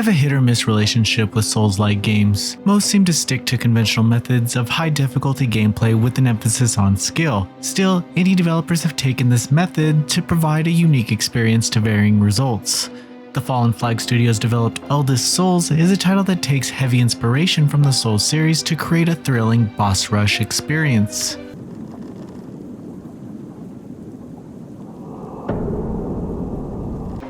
have a hit-or-miss relationship with Souls-like games. Most seem to stick to conventional methods of high-difficulty gameplay with an emphasis on skill. Still, indie developers have taken this method to provide a unique experience to varying results. The Fallen Flag Studios developed Eldest Souls is a title that takes heavy inspiration from the Souls series to create a thrilling boss rush experience.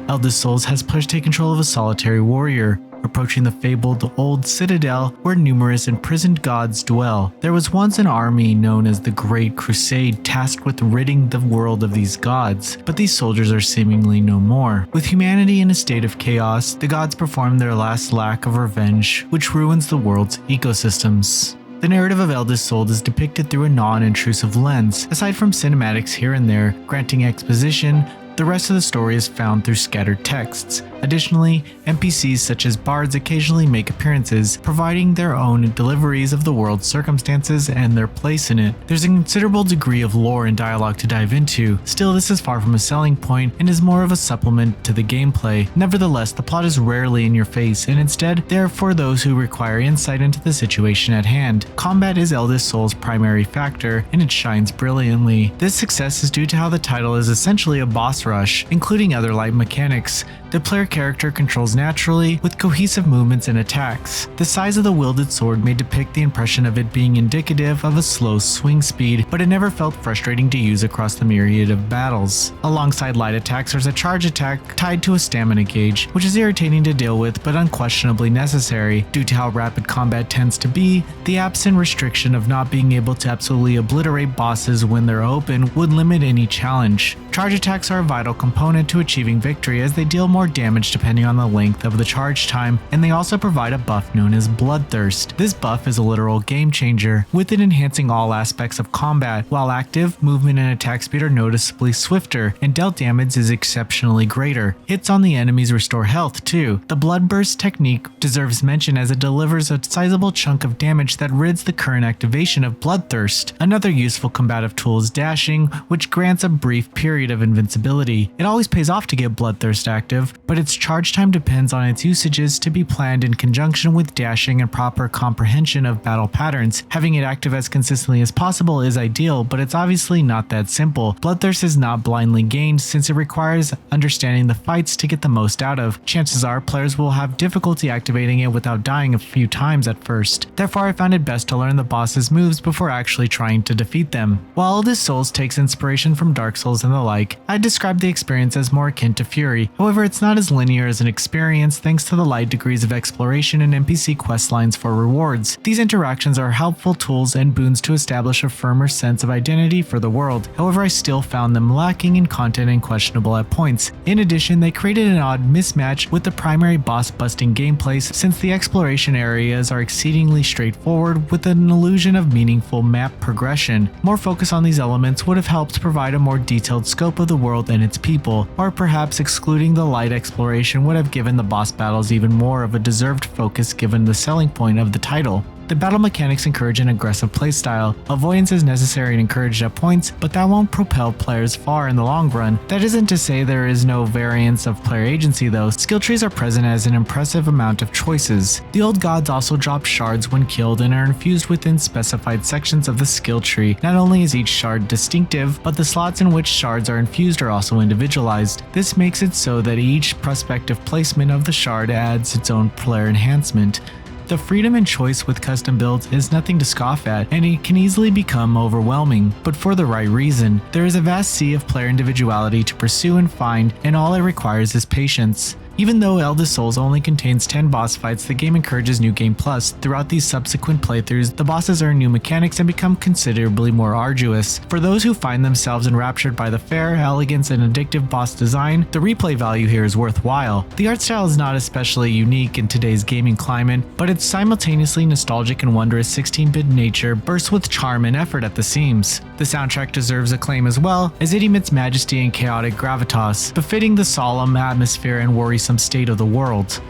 Eldest Souls has players take control of a solitary warrior, approaching the fabled Old Citadel where numerous imprisoned gods dwell. There was once an army known as the Great Crusade tasked with ridding the world of these gods, but these soldiers are seemingly no more. With humanity in a state of chaos, the gods perform their last act of revenge, which ruins the world's ecosystems. The narrative of Eldest Souls is depicted through a non-intrusive lens. Aside from cinematics here and there granting exposition, the rest of the story is found through scattered texts. Additionally, NPCs such as bards occasionally make appearances, providing their own deliveries of the world's circumstances and their place in it. There's a considerable degree of lore and dialogue to dive into. Still, this is far from a selling point and is more of a supplement to the gameplay. Nevertheless, the plot is rarely in your face and instead there for those who require insight into the situation at hand. Combat is Eldest Souls' primary factor and it shines brilliantly. This success is due to how the title is essentially a boss rush, including other light mechanics. The player character controls naturally, with cohesive movements and attacks. The size of the wielded sword may depict the impression of it being indicative of a slow swing speed, but it never felt frustrating to use across the myriad of battles. Alongside light attacks, there's a charge attack tied to a stamina gauge, which is irritating to deal with but unquestionably necessary. Due to how rapid combat tends to be, the absent restriction of not being able to absolutely obliterate bosses when they're open would limit any challenge. Charge attacks are a vital component to achieving victory as they deal more damage depending on the length of the charge time, and they also provide a buff known as Bloodthirst. This buff is a literal game changer, with it enhancing all aspects of combat. While active, movement and attack speed are noticeably swifter, and dealt damage is exceptionally greater. Hits on the enemies restore health too. The Bloodburst technique deserves mention as it delivers a sizable chunk of damage that rids the current activation of Bloodthirst. Another useful combative tool is dashing, which grants a brief period of invincibility. It always pays off to get Bloodthirst active, but its charge time depends on its usages to be planned in conjunction with dashing and proper comprehension of battle patterns. Having it active as consistently as possible is ideal, but it's obviously not that simple. Bloodthirst is not blindly gained since it requires understanding the fights to get the most out of. Chances are players will have difficulty activating it without dying a few times at first. Therefore, I found it best to learn the boss's moves before actually trying to defeat them. While Eldest Souls takes inspiration from Dark Souls and the like, I describe the experience as more akin to Fury. However, it's not as linear as an experience thanks to the light degrees of exploration and NPC questlines for rewards. These interactions are helpful tools and boons to establish a firmer sense of identity for the world. However, I still found them lacking in content and questionable at points. In addition, they created an odd mismatch with the primary boss busting gameplay since the exploration areas are exceedingly straightforward with an illusion of meaningful map progression. More focus on these elements would have helped provide a more detailed scope of the world and its people, or perhaps excluding the light exploration would have given the boss battles even more of a deserved focus given the selling point of the title. The battle mechanics encourage an aggressive playstyle. Avoidance is necessary and encouraged at points, but that won't propel players far in the long run. That isn't to say there is no variance of player agency though. Skill trees are present as an impressive amount of choices. The old gods also drop shards when killed and are infused within specified sections of the skill tree. Not only is each shard distinctive, but the slots in which shards are infused are also individualized. This makes it so that each prospective placement of the shard adds its own player enhancement. The freedom and choice with custom builds is nothing to scoff at, and it can easily become overwhelming, but for the right reason. There is a vast sea of player individuality to pursue and find, and all it requires is patience. Even though Eldest Souls only contains 10 boss fights, the game encourages New Game Plus. Throughout these subsequent playthroughs, the bosses earn new mechanics and become considerably more arduous. For those who find themselves enraptured by the fair, elegance, and addictive boss design, the replay value here is worthwhile. The art style is not especially unique in today's gaming climate, but its simultaneously nostalgic and wondrous 16-bit nature bursts with charm and effort at the seams. The soundtrack deserves acclaim as well, as it emits majesty and chaotic gravitas, befitting the solemn atmosphere and worrisome state of the world.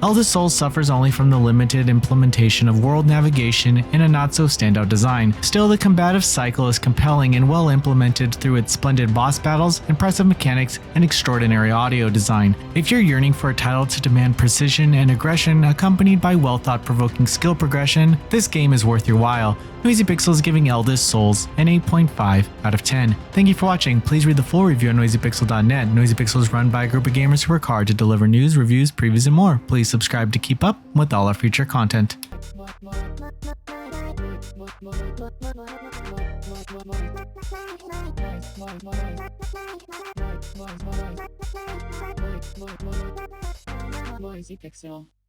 Eldest Souls suffers only from the limited implementation of world navigation and a not-so-standout design. Still, the combative cycle is compelling and well implemented through its splendid boss battles, impressive mechanics, and extraordinary audio design. If you're yearning for a title to demand precision and aggression accompanied by well-thought-provoking skill progression, this game is worth your while. Noisy Pixel is giving Eldest Souls an 8.5 out of 10. Thank you for watching. Please read the full review on noisypixel.net. Noisy Pixel is run by a group of gamers who work hard to deliver news, reviews, previews, and more. Please subscribe to keep up with all our future content. Noisy Pixel.